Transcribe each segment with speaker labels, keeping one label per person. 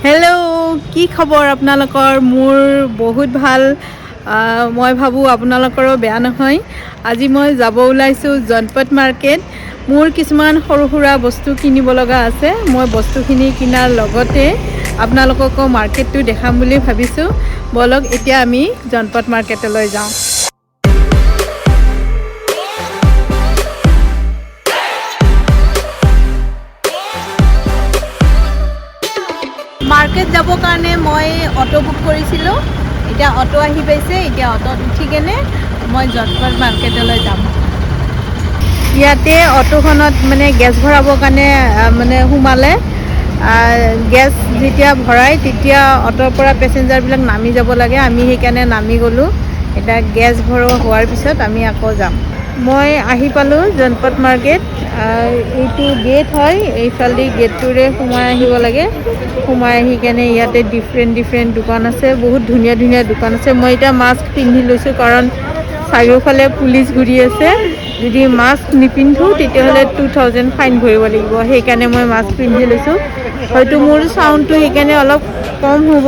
Speaker 1: Hello', কি খবৰ আপোনালোকৰ? মোৰ বহুত ভাল। মই ভাবোঁ আপোনালোকৰো বেয়া নহয়। আজি মই যাব ওলাইছোঁ জনপথ মাৰ্কেট। মোৰ কিছুমান সৰু সুৰা বস্তু কিনিব লগা আছে। মই বস্তুখিনি কিনাৰ লগতে আপোনালোককো মাৰ্কেটটো দেখাম বুলি ভাবিছোঁ। বলক এতিয়া আমি জনপথ মাৰ্কেটলৈ যাওঁ। মাৰ্কেট যাবৰ কাৰণে মই অটো বুক কৰিছিলোঁ। এতিয়া অটো আহি পাইছে। এতিয়া অটোত উঠি কেনে মই জনপথ মাৰ্কেটলৈ যাম। ইয়াতে অটোখনত মানে গেছ ভৰাবৰ কাৰণে সোমালে। গেছ যেতিয়া ভৰাই তেতিয়া অটোৰ পৰা পেচেঞ্জাৰবিলাক নামি যাব লাগে। আমি সেইকাৰণে নামি গ'লোঁ। এতিয়া গেছ ভৰোৱা হোৱাৰ পিছত আমি আকৌ যাম। মই আহি পালোঁ জনপথ মাৰ্কেট। এইটো গেট হয়। এইফালেদি গেটটোৰে সোমাই আহিব লাগে। সোমাই আহি কেনে ইয়াতে ডিফাৰেণ্ট দোকান আছে। বহুত ধুনীয়া ধুনীয়া দোকান আছে। মই এতিয়া মাস্ক পিন্ধি লৈছোঁ কাৰণ চাৰিওফালে পুলিচ ঘূৰি আছে। যদি মাস্ক নিপিন্ধোঁ তেতিয়াহ'লে 2000 ফাইন ভৰিব লাগিব। সেইকাৰণে মই মাস্ক পিন্ধি লৈছোঁ। হয়তো মোৰ চাউণ্ডটো সেইকাৰণে অলপ কম হ'ব।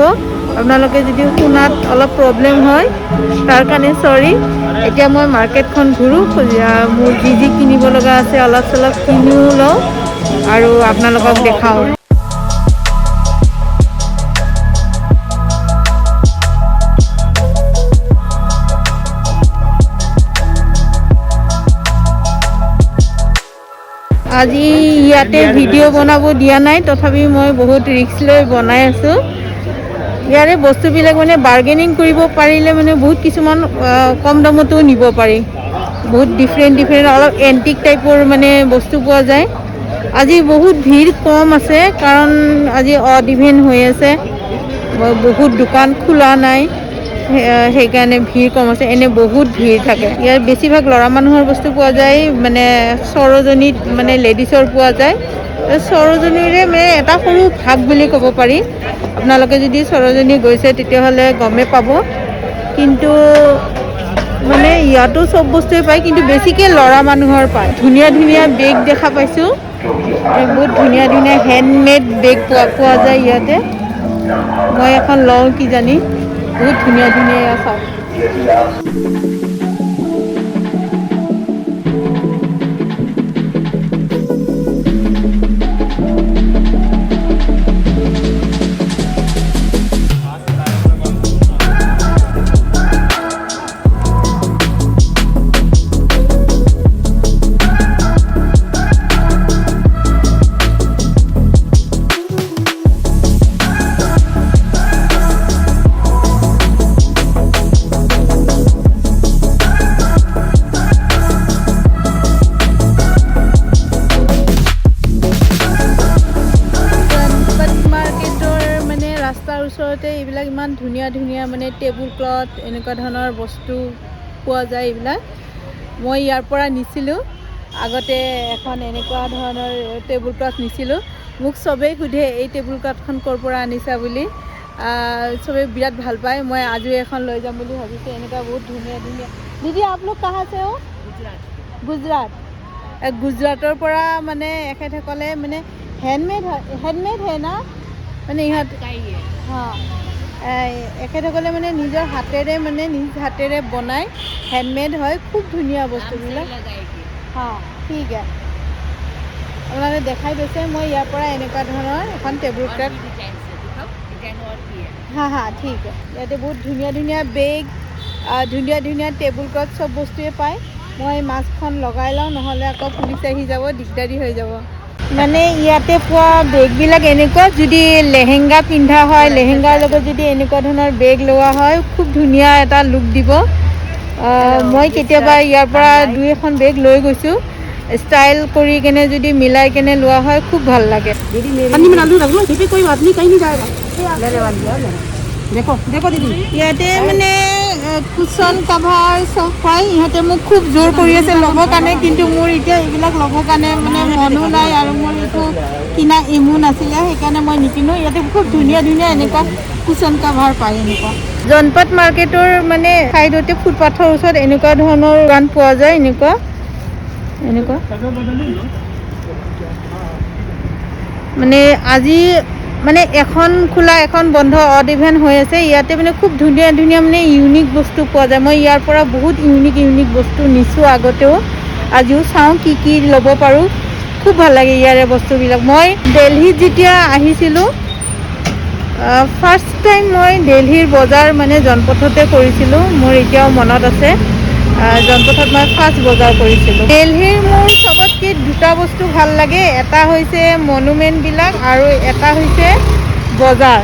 Speaker 1: আপোনালোকে যদি শুনাত অলপ প্ৰব্লেম হয় তাৰ কাৰণে চৰি। এতিয়া মই মাৰ্কেটখন ঘূৰোঁ। মোৰ যি যি কিনিব লগা আছে অলপ চলপ কিনিও লওঁ আৰু আপোনালোকক দেখাওঁ। আজি ইয়াতে ভিডিঅ' বনাব দিয়া নাই, তথাপি মই বহুত ৰিস্ক লৈ বনাই আছোঁ। ইয়াৰে বস্তুবিলাক বাৰ্গেনিং কৰিব পাৰিলে বহুত কিছুমান কম দামতো নিব পাৰি। বহুত ডিফাৰেণ্ট অলপ এণ্টিক টাইপৰ বস্তু পোৱা যায়। আজি বহুত ভিৰ কম আছে কাৰণ আজি অড ইভেন হৈ আছে। বহুত দোকান খোলা নাই। সেইকাৰণে ভিৰ কম আছে। এনে বহুত ভিৰ থাকে। ইয়াত বেছিভাগ ল'ৰা মানুহৰ বস্তু পোৱা যায়। সৰজনীত লেডিছৰ পোৱা যায়। সৰজনীৰে এটা সৰু ভাগ বুলি ক'ব পাৰি। আপোনালোকে যদি সৰজনী গৈছে তেতিয়াহ'লে গমেই পাব। কিন্তু ইয়াতো চব বস্তুৱে পায়, কিন্তু বেছিকৈ ল'ৰা মানুহৰ পায়। ধুনীয়া ধুনীয়া বেগ দেখা পাইছোঁ। বহুত ধুনীয়া ধুনীয়া হেণ্ডমেড বেগ পোৱা যায় ইয়াতে। মই এখন লওঁ কিজানি। বহুত ধুনীয়া ধুনীয়া চাওক। ৰাস্তাৰ ওচৰতে এইবিলাক ইমান ধুনীয়া ধুনীয়া টেবুল ক্লথ এনেকুৱা ধৰণৰ বস্তু পোৱা যায়। এইবিলাক মই ইয়াৰ পৰা নিছিলোঁ। আগতে এখন এনেকুৱা ধৰণৰ টেবুল ক্লথ নিছিলোঁ। মোক চবেই সোধে এই টেবুল ক্লথখন ক'ৰ পৰা আনিছা বুলি। চবেই বিৰাট ভাল পায়। মই আজিও এখন লৈ যাম বুলি ভাবিছোঁ। এনেকুৱা বহুত ধুনীয়া ধুনীয়া। দিদি आप लोग कहाँ से हो? গুজৰাট। গুজৰাটৰ পৰা এখেতসকলে হেণ্ডমেড হয় না ইহঁত এখেতসকলে নিজৰ হাতেৰে নিজ হাতেৰে বনায়। হেণ্ডমেড হয়। খুব ধুনীয়া বস্তুবিলাক। ঠিক আছে। আপোনালোকে দেখাই দিছে। মই ইয়াৰ পৰা এনেকুৱা ধৰণৰ এখন টেবুল ক্লথ ঠিক আছে। ইয়াতে বহুত ধুনীয়া ধুনীয়া বেগ, ধুনীয়া ধুনীয়া টেবুল ক্লথ চব বস্তুৱে পায়। মই মাস্কখন লগাই লওঁ, নহ'লে আকৌ পুলিচ আহি যাব, দিগদাৰী হৈ যাব। ইয়াতে পোৱা বেগবিলাক এনেকুৱা, যদি লেহেংগা পিন্ধা হয়, লেহেংগাৰ লগত যদি এনেকুৱা ধৰণৰ বেগ লোৱা হয়, খুব ধুনীয়া এটা লুক দিব। মই কেতিয়াবা ইয়াৰ পৰা 2-এখন বেগ লৈ গৈছোঁ। ষ্টাইল কৰি কেনে যদি মিলাই কেনে লোৱা হয়, খুব ভাল লাগে। ইয়াতে কুচন কাভাৰ চব পায়। ইহঁতে মোক খুব জোৰ কৰি আছে ল'বৰ কাৰণে, কিন্তু মোৰ এতিয়া এইবিলাক ল'বৰ কাৰণে মনো নাই আৰু মোৰ এইটো কিনা ইমো নাছিলে। সেইকাৰণে মই নিকিনো। ইয়াতে খুব ধুনীয়া ধুনীয়া এনেকুৱা কুচন কাভাৰ পায়। এনেকুৱা জনপথ মাৰ্কেটৰ চাইডতে ফুটপাথৰ ওচৰত এনেকুৱা ধৰণৰ দোকান পোৱা যায়। এনেকুৱা মানে আজি মানে এখন খোলা এখন বন্ধ অড ইভেন হৈ আছে। ইয়াতে মানে খুব ধুনীয়া ধুনীয়া মানে ইউনিক বস্তু পোৱা যায়। মই ইয়াৰ পৰা বহুত ইউনিক বস্তু নিছোঁ আগতেও, আজিও চাওঁ কি কি ল'ব পাৰোঁ। খুব ভাল লাগে ইয়াৰে বস্তুবিলাক। মই দিল্লীত যেতিয়া আহিছিলোঁ, ফাৰ্ষ্ট টাইম মই দিল্লীৰ বজাৰ মানে জনপথতে কৰিছিলোঁ। মোৰ এতিয়াও মনত আছে, জনপথত মই ফাৰ্ষ্ট বজাৰ কৰিছিলোঁ। দিল্লীৰ মোৰ চবতকৈ দুটা বস্তু ভাল লাগে, এটা হৈছে মনুমেণ্টবিলাক আৰু এটা হৈছে বজাৰ।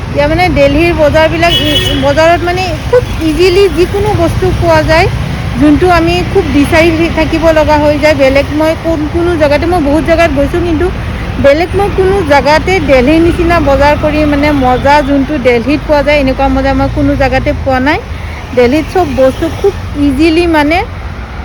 Speaker 1: এতিয়া মানে দিল্লীৰ বজাৰত মানে খুব ইজিলি যিকোনো বস্তু পোৱা যায়, যোনটো আমি খুব বিচাৰি থাকিব লগা হৈ যায়। মই কোনো জেগাতে, মই বহুত জেগাত গৈছোঁ, কিন্তু মই কোনো জেগাতে দিল্লীৰ নিচিনা বজাৰ কৰি মানে মজা যোনটো দিল্লীত পোৱা যায় এনেকুৱা মজা মই কোনো জেগাতে পোৱা নাই। দিল্লীত চব বস্তু খুব ইজিলি মানে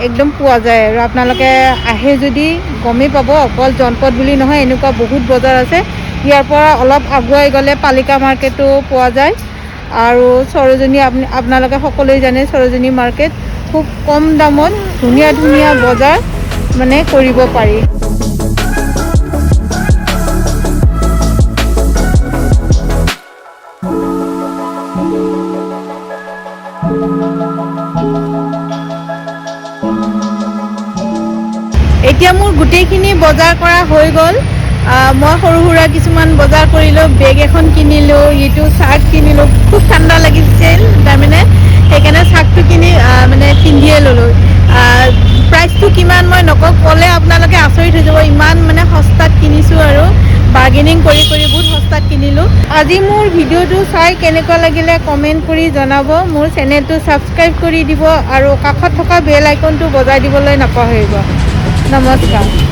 Speaker 1: একদম পোৱা যায় আৰু আপোনালোকে আহে যদি গমেই পাব। অকল জনপথ বুলি নহয়, এনেকুৱা বহুত বজাৰ আছে। ইয়াৰ পৰা অলপ আগুৱাই গ'লে পালিকা মাৰ্কেটো পোৱা যায় আৰু সৰোজিনী, আপোনালোকে সকলোৱে জানে সৰোজিনী মাৰ্কেট। খুব কম দামত ধুনীয়া বজাৰ মানে কৰিব পাৰি। এতিয়া মোৰ গোটেইখিনি বজাৰ কৰা হৈ গ'ল। মই সৰু সুৰা কিছুমান বজাৰ কৰিলোঁ, বেগ এখন কিনিলোঁ, ইটো চাৰ্ট কিনিলোঁ। খুব ঠাণ্ডা লাগিছিল তাৰমানে, সেইকাৰণে চাৰ্টটো কিনি মানে পিন্ধিয়ে ল'লোঁ। প্ৰাইচটো কিমান মই নকওঁ, ক'লে আপোনালোকে আচৰিত হৈ যাব, ইমান মানে সস্তাত কিনিছোঁ আৰু বাৰ্গেনিং কৰি বহুত সস্তাত কিনিলোঁ। আজি মোৰ ভিডিঅ'টো চাই কেনেকুৱা লাগিলে কমেণ্ট কৰি জনাব। মোৰ চেনেলটো ছাবস্ক্ৰাইব কৰি দিব আৰু কাষত থকা বেল আইকনটো বজাই দিবলৈ নাপাহৰিব। নমস্কাৰ।